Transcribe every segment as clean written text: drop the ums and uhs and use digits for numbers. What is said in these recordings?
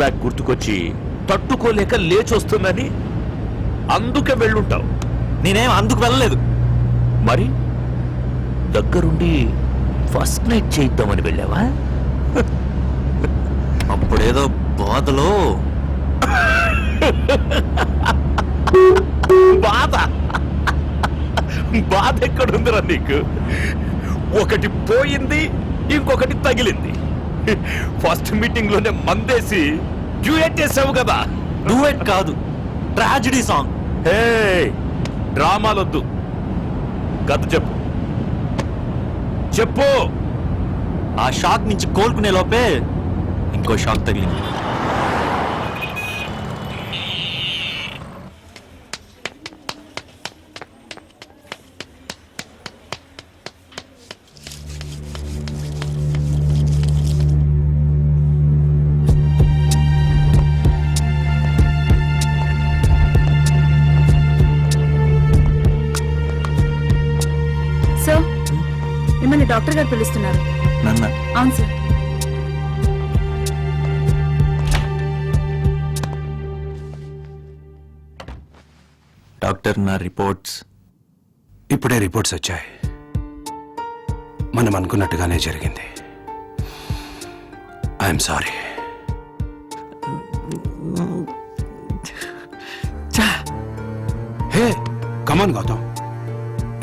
Back గుర్తుకొచ్చి తట్టుకోలేక లేచొస్తుందని అందుకే వెళ్ళుంటావు. నేనేం అందుకు వెళ్ళలేదు. మరి దగ్గరుండి ఫస్ట్ నైట్ చేయిద్దామని వెళ్ళావా? అప్పుడేదో బాధలో బాధ బాధ ఎక్కడుందిరా నీకు? ఒకటి పోయింది, ఇంకొకటి తగిలింది. ఫస్ట్ మీటింగ్ లోనే మందేసి డ్యూయట్ చేసావు కదా. డూయట్ కాదు, ట్రాజడీ సాంగ్. హే, డ్రామాలొద్దు, కథ చెప్పు చెప్పు. ఆ షాక్ నుంచి కోలుకునే లోపే ఇంకో షాక్ తగిలింది. సార్, మిమ్మల్ని డాక్టర్ గారు పిలుస్తున్నారు. నన్న అవును సార్. డాక్టర్, నా రిపోర్ట్స్. ఇప్పుడే రిపోర్ట్స్ వచ్చాయి. మనం అనుకున్నట్టుగానే జరిగింది. I'm sorry. Hey, come on Gautam,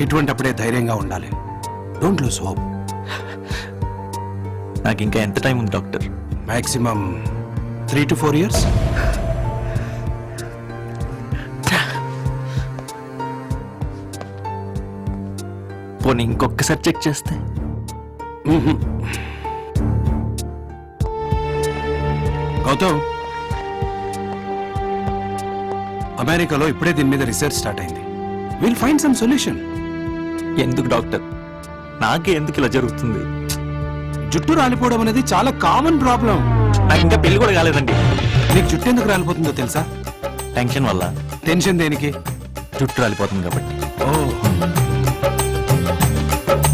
ఇటువంటప్పుడే ధైర్యంగా ఉండాలి. Don't lose hope. నాకు ఇంకా ఎంత టైం ఉంది డాక్టర్? Maximum 3 to 4 years. పోనీ ఇంకొకసారి చెక్ చేస్తే? గౌతమ్, అమెరికాలో ఇప్పుడే దీని మీద రీసెర్చ్ స్టార్ట్ అయింది. Will find some solution. ఎందుకు డాక్టర్? నాకే ఎందుకు ఇలా జరుగుతుంది? జుట్టు రాలిపోవడం అనేది చాలా కామన్ ప్రాబ్లం. నాకు ఇంకా పెళ్లి కూడా కాలేదండి. నీకు జుట్టు ఎందుకు రాలిపోతుందో తెలుసా? టెన్షన్ వల్ల. టెన్షన్ దేనికి? జుట్టు రాలిపోతుంది కాబట్టి. ఓ